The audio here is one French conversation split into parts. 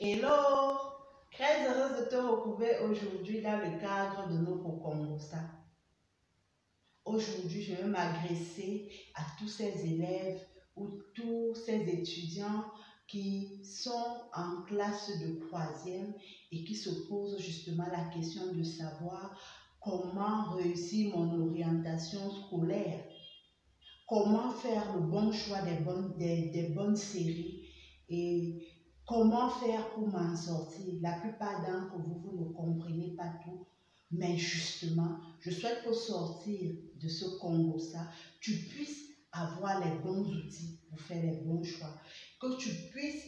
Hello! Très heureuse de te retrouver aujourd'hui dans le cadre de notre Congosa. Aujourd'hui, je vais m'adresser à tous ces élèves ou tous ces étudiants qui sont en classe de 3e et qui se posent justement la question de savoir comment réussir mon orientation scolaire, comment faire le bon choix des bonnes séries et comment faire pour m'en sortir. La plupart d'entre vous, vous ne comprenez pas tout, mais justement, je souhaite qu'au sortir de ce Congo-ça, tu puisses avoir les bons outils pour faire les bons choix, que tu puisses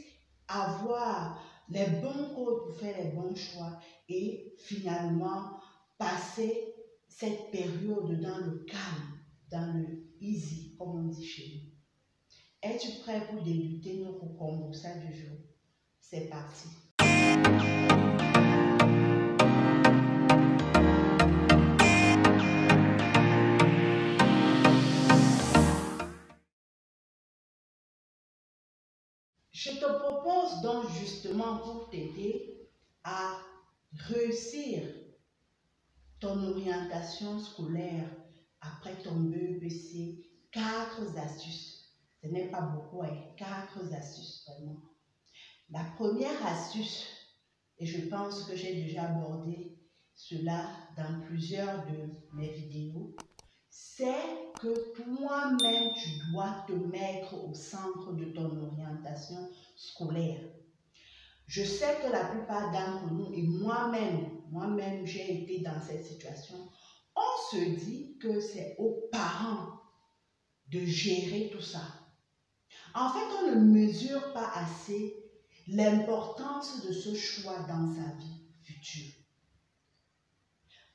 avoir les bons codes pour faire les bons choix et finalement passer cette période dans le calme, dans le easy, comme on dit chez nous. Es-tu prêt pour débuter notre Congo-ça du jour? C'est parti. Je te propose donc justement pour t'aider à réussir ton orientation scolaire après ton BEPC, 4 astuces. Ce n'est pas beaucoup, 4 astuces vraiment. La première astuce, et je pense que j'ai déjà abordé cela dans plusieurs de mes vidéos, c'est que toi-même, tu dois te mettre au centre de ton orientation scolaire. Je sais que la plupart d'entre nous, et moi-même, j'ai été dans cette situation, on se dit que c'est aux parents de gérer tout ça. En fait, on ne mesure pas assez l'importance de ce choix dans sa vie future.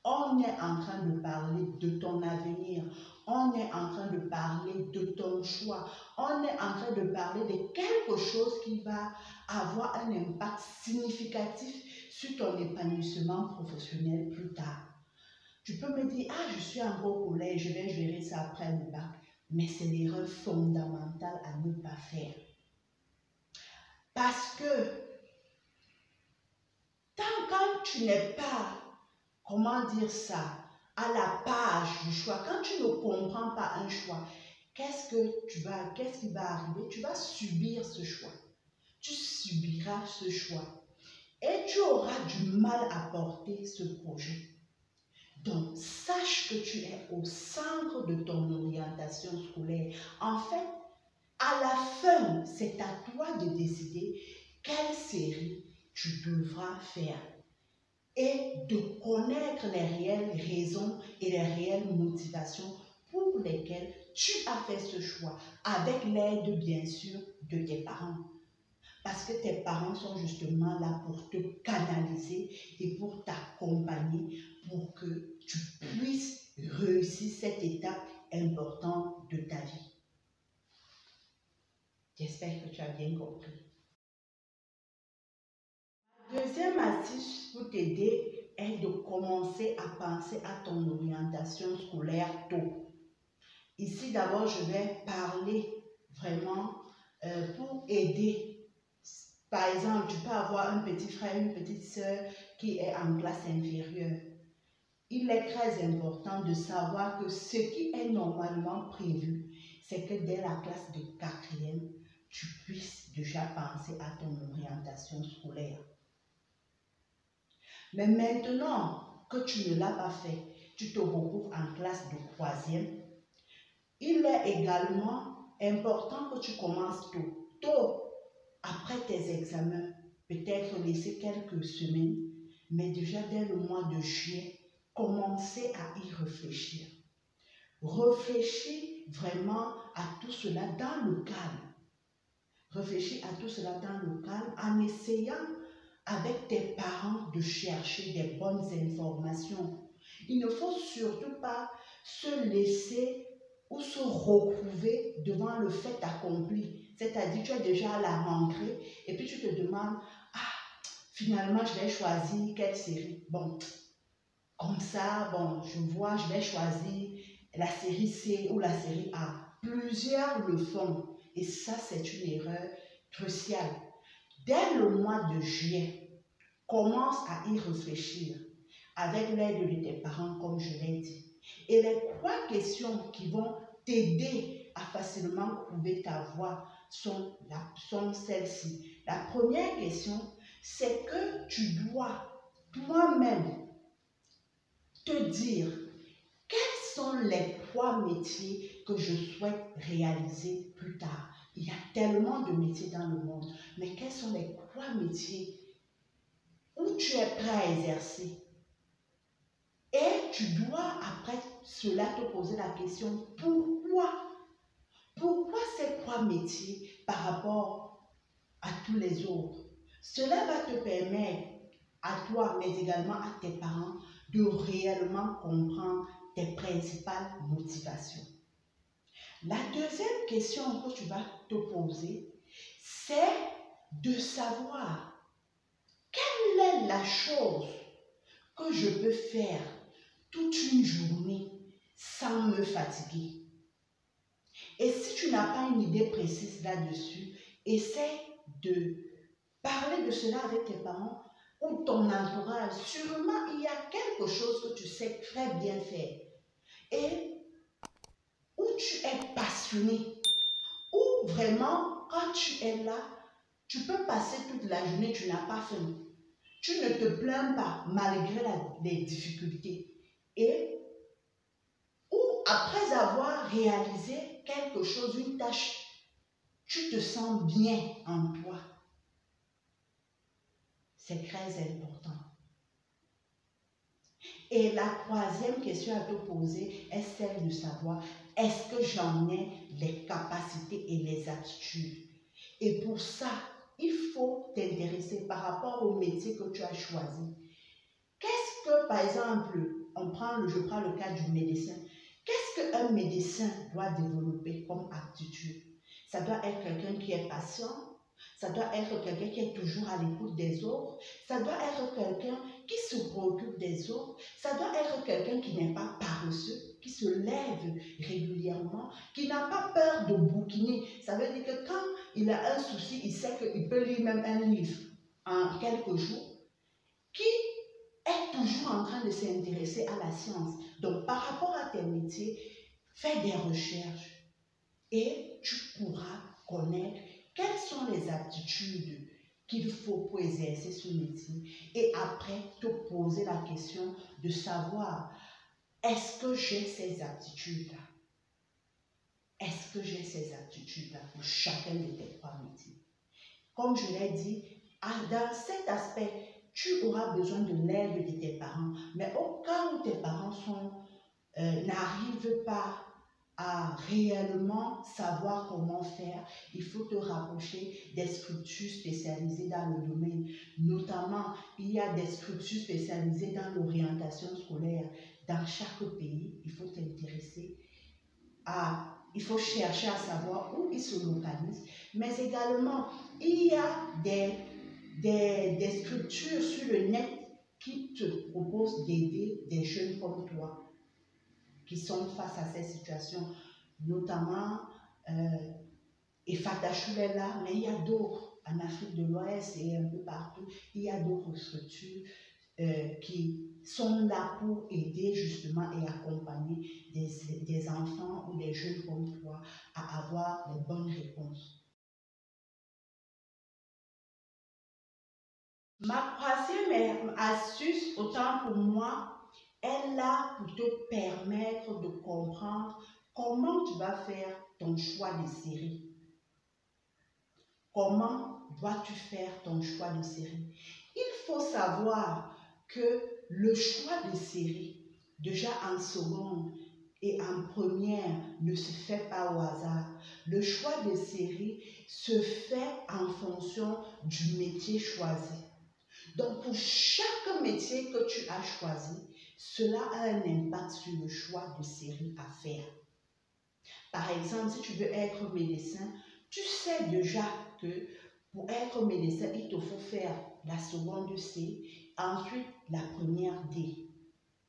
On est en train de parler de ton avenir, on est en train de parler de ton choix, on est en train de parler de quelque chose qui va avoir un impact significatif sur ton épanouissement professionnel plus tard. Tu peux me dire, ah, je suis encore au collège, je vais gérer ça après le bac, mais c'est l'erreur fondamentale à ne pas faire. Parce que quand tu n'es pas, comment dire ça, à la page du choix, quand tu ne comprends pas un choix, qu'est-ce qui va arriver? Tu vas subir ce choix. Tu subiras ce choix. Et tu auras du mal à porter ce projet. Donc, sache que tu es au centre de ton orientation scolaire. En fait, à la fin, c'est à toi de décider quelle série tu devras faire et de connaître les réelles raisons et les réelles motivations pour lesquelles tu as fait ce choix, avec l'aide bien sûr de tes parents. Parce que tes parents sont justement là pour te canaliser et pour t'accompagner pour que tu puisses réussir cette étape importante de ta vie. J'espère que tu as bien compris. Deuxième astuce pour t'aider est de commencer à penser à ton orientation scolaire tôt. Ici, d'abord, je vais parler vraiment pour aider. Par exemple, tu peux avoir un petit frère, une petite soeur qui est en classe inférieure. Il est très important de savoir que ce qui est normalement prévu, c'est que dès la classe de 4e, tu puisses déjà penser à ton orientation scolaire. Mais maintenant que tu ne l'as pas fait, tu te retrouves en classe de 3e, il est également important que tu commences tôt, après tes examens, peut-être laisser quelques semaines, mais déjà dès le mois de juillet, commencer à y réfléchir. Réfléchis vraiment à tout cela dans le calme. Réfléchis à tout cela dans le calme en essayant avec tes parents de chercher des bonnes informations. Il ne faut surtout pas se laisser ou se retrouver devant le fait accompli. C'est-à-dire, tu es déjà à la rentrée et puis tu te demandes, ah, finalement, je vais choisir quelle série. Bon, comme ça, bon, je vois, je vais choisir la série C ou la série A. Plusieurs le font et ça, c'est une erreur cruciale. dès le mois de juillet, commence à y réfléchir avec l'aide de tes parents, comme je l'ai dit. Et les 3 questions qui vont t'aider à facilement trouver ta voie sont celles-ci. La première question, c'est que tu dois toi-même te dire quels sont les 3 métiers que je souhaite réaliser plus tard. Il y a tellement de métiers dans le monde, mais quels sont les 3 métiers où tu es prêt à exercer? Et tu dois après cela te poser la question, pourquoi? Pourquoi ces 3 métiers par rapport à tous les autres? Cela va te permettre à toi, mais également à tes parents, de réellement comprendre tes principales motivations. La deuxième question que tu vas te poser, c'est de savoir quelle est la chose que je peux faire toute une journée sans me fatiguer. Et si tu n'as pas une idée précise là-dessus, essaie de parler de cela avec tes parents ou ton entourage. Sûrement, il y a quelque chose que tu sais très bien faire et où tu es passionné, où vraiment, quand tu es là, tu peux passer toute la journée, tu n'as pas faim. Tu ne te plains pas malgré les difficultés. Et ou après avoir réalisé quelque chose, une tâche, tu te sens bien en toi. C'est très important. Et la 3e question à te poser est celle de savoir, est-ce que j'en ai les capacités et les aptitudes? Et pour ça, il faut t'intéresser par rapport au métier que tu as choisi. Qu'est-ce que, par exemple, je prends le cas du médecin. Qu'est-ce qu'un médecin doit développer comme aptitude? Ça doit être quelqu'un qui est patient, ça doit être quelqu'un qui est toujours à l'écoute des autres, ça doit être quelqu'un qui se préoccupe des autres, ça doit être quelqu'un qui n'est pas paresseux, qui se lève régulièrement, qui n'a pas peur de bouquiner. Ça veut dire que quand il a un souci, il sait qu'il peut lire même un livre en quelques jours, qui est toujours en train de s'intéresser à la science. Donc, par rapport à tes métiers, fais des recherches et tu pourras connaître quelles sont les aptitudes qu'il faut pour exercer ce métier. Et après, te poser la question de savoir, est-ce que j'ai ces aptitudes-là? Est-ce que j'ai ces aptitudes-là pour chacun de tes 3 métiers? Comme je l'ai dit, dans cet aspect, tu auras besoin de l'aide de tes parents. Mais au cas où tes parents n'arrivent pas à réellement savoir comment faire, il faut te rapprocher des structures spécialisées dans le domaine. Notamment, il y a des structures spécialisées dans l'orientation scolaire. Dans chaque pays, il faut t'intéresser il faut chercher à savoir où ils se localisent. Mais également, il y a des structures sur le net qui te proposent d'aider des jeunes comme toi qui sont face à ces situations, notamment Fatachou est là, mais il y a d'autres en Afrique de l'Ouest et un peu partout. Il y a d'autres structures qui sont là pour aider justement et accompagner des enfants ou des jeunes comme toi à avoir les bonnes réponses. Ma 3e astuce, autant pour moi, est là pour te permettre de comprendre comment tu vas faire ton choix de série. Comment dois-tu faire ton choix de série? Il faut savoir que le choix de série, déjà en seconde et en première, ne se fait pas au hasard. Le choix de série se fait en fonction du métier choisi. Donc, pour chaque métier que tu as choisi, cela a un impact sur le choix de série à faire. Par exemple, si tu veux être médecin, tu sais déjà que pour être médecin, il te faut faire la seconde C, ensuite la première D.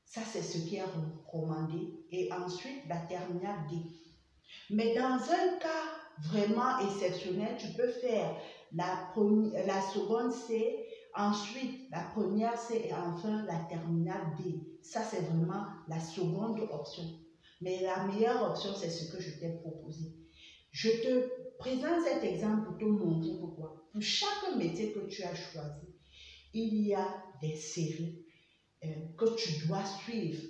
Ça, c'est ce qui est recommandé. Et ensuite, la terminale D. Mais dans un cas vraiment exceptionnel, tu peux faire la seconde C, ensuite la première C et enfin la terminale D. Ça, c'est vraiment la seconde option. Mais la meilleure option, c'est ce que je t'ai proposé. Je te présente cet exemple pour te montrer pourquoi. Pour chaque métier que tu as choisi, il y a des séries que tu dois suivre.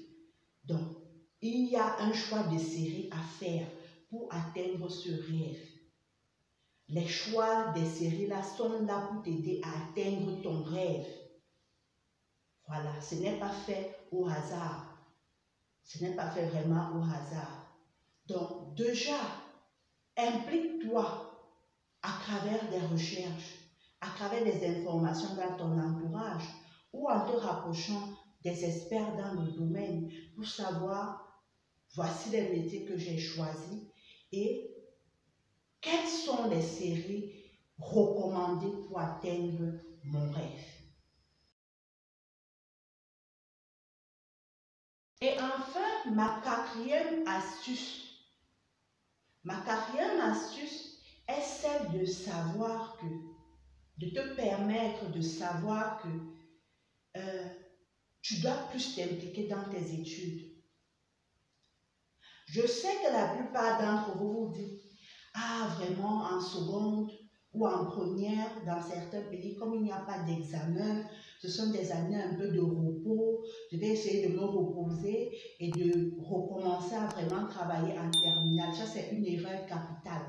Donc, il y a un choix de série à faire pour atteindre ce rêve. Les choix des séries là sont là pour t'aider à atteindre ton rêve. Voilà, ce n'est pas fait au hasard. Ce n'est pas fait vraiment au hasard. Donc, déjà, implique-toi à travers des recherches, à travers des informations dans ton entourage ou en te rapprochant des experts dans le domaine pour savoir, voici les métiers que j'ai choisis et quelles sont les séries recommandées pour atteindre mon rêve. Et enfin, ma quatrième astuce est celle de savoir que, de te permettre de savoir que tu dois plus t'impliquer dans tes études. Je sais que la plupart d'entre vous vous disent, ah vraiment en seconde ou en première, dans certains pays, comme il n'y a pas d'examen, ce sont des années un peu de repos, je vais essayer de me reposer et de recommencer à vraiment travailler en terminale. Ça, c'est une erreur capitale.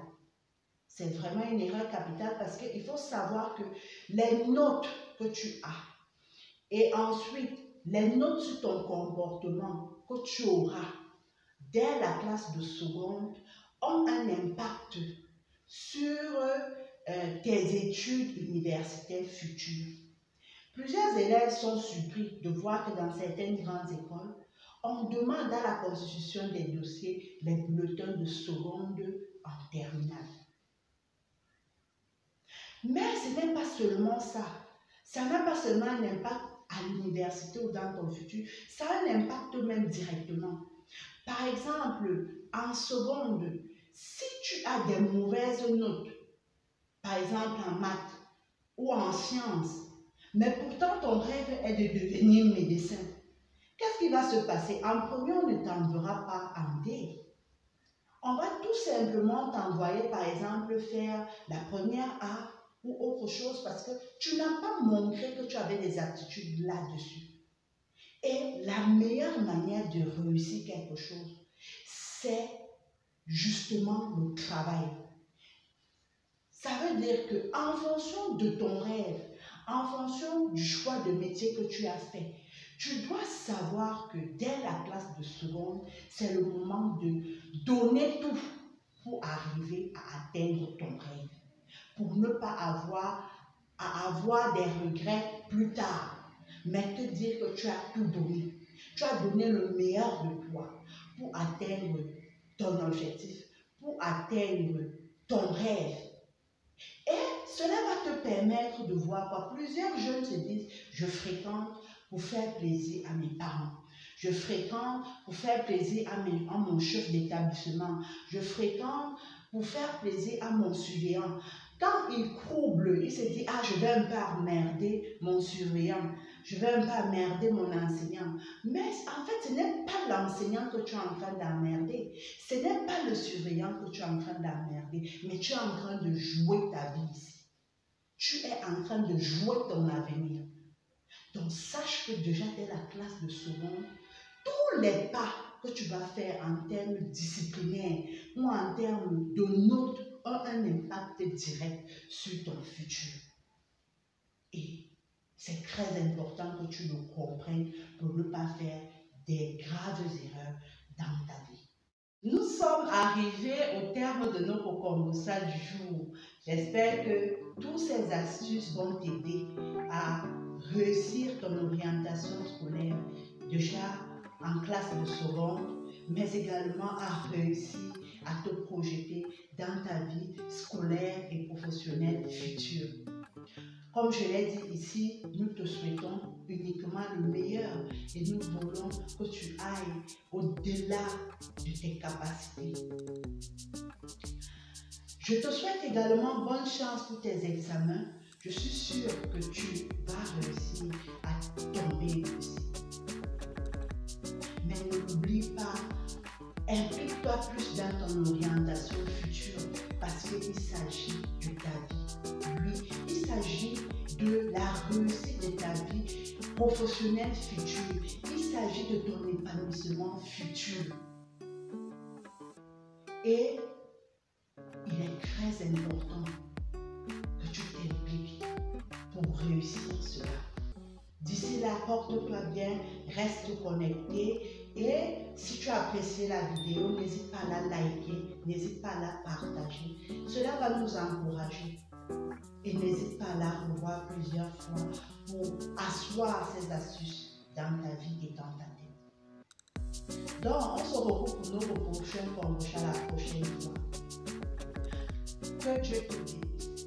C'est vraiment une erreur capitale parce qu'il faut savoir que les notes que tu as et ensuite les notes sur ton comportement que tu auras dès la classe de seconde ont un impact sur tes études universitaires futures. Plusieurs élèves sont surpris de voir que dans certaines grandes écoles, on demande à la constitution des dossiers les bulletins de seconde en terminale. Mais ce n'est pas seulement ça. Ça n'a pas seulement un impact à l'université ou dans ton futur, ça a un impact même directement. Par exemple, en seconde, si tu as des mauvaises notes, par exemple en maths ou en sciences, mais pourtant ton rêve est de devenir médecin, qu'est-ce qui va se passer? En premier, on ne t'enverra pas en D. On va tout simplement t'envoyer, par exemple, faire la première A ou autre chose parce que tu n'as pas montré que tu avais des aptitudes là-dessus. Et la meilleure manière de réussir quelque chose, c'est justement le travail. Ça veut dire qu'en fonction de ton rêve, en fonction du choix de métier que tu as fait, tu dois savoir que dès la classe de seconde, c'est le moment de donner tout pour arriver à atteindre ton rêve. Pour ne pas avoir à avoir des regrets plus tard, mais te dire que tu as tout donné. Tu as donné le meilleur de toi pour atteindre ton objectif, pour atteindre ton rêve. Et cela va te permettre de voir quoi. Plusieurs jeunes se disent, je fréquente pour faire plaisir à mes parents. Je fréquente pour faire plaisir à mon chef d'établissement. Je fréquente pour faire plaisir à mon surveillant. Quand il trouble, il se dit, ah, je vais un peu emmerder mon surveillant. Je vais un peu emmerder mon enseignant. Mais en fait, ce n'est pas l'enseignant que tu es en train d'emmerder. Ce n'est pas le surveillant que tu es en train d'emmerder. Mais tu es en train de jouer ta vie ici. Tu es en train de jouer ton avenir. Donc, sache que déjà dès la classe de seconde, tous les pas que tu vas faire en termes disciplinaires ou en termes de notes ont un impact direct sur ton futur. Et c'est très important que tu le comprennes pour ne pas faire des graves erreurs dans ta vie. Nous sommes arrivés au terme de notre conversation du jour. J'espère que toutes ces astuces vont t'aider à réussir ton orientation scolaire, déjà en classe de seconde, mais également à réussir à te projeter dans ta vie scolaire et professionnelle future. Comme je l'ai dit ici, nous te souhaitons uniquement le meilleur et nous voulons que tu ailles au-delà de tes capacités. Je te souhaite également bonne chance pour tes examens. Je suis sûre que tu vas réussir à tomber dessus. Mais n'oublie pas, implique-toi plus dans ton orientation future parce qu'il s'agit de ta vie. Oui, il s'agit de la réussite de ta vie professionnelle future. Il s'agit de ton épanouissement futur. Et il est très important que tu t'impliques pour réussir cela. D'ici là, porte-toi bien, reste connecté et si tu as apprécié la vidéo, n'hésite pas à la liker, n'hésite pas à la partager. Cela va nous encourager et n'hésite pas à la revoir plusieurs fois pour asseoir ces astuces dans ta vie et dans ta tête. Donc, on se retrouve pour nos prochaines conversations la prochaine fois. Que Dieu te bénisse.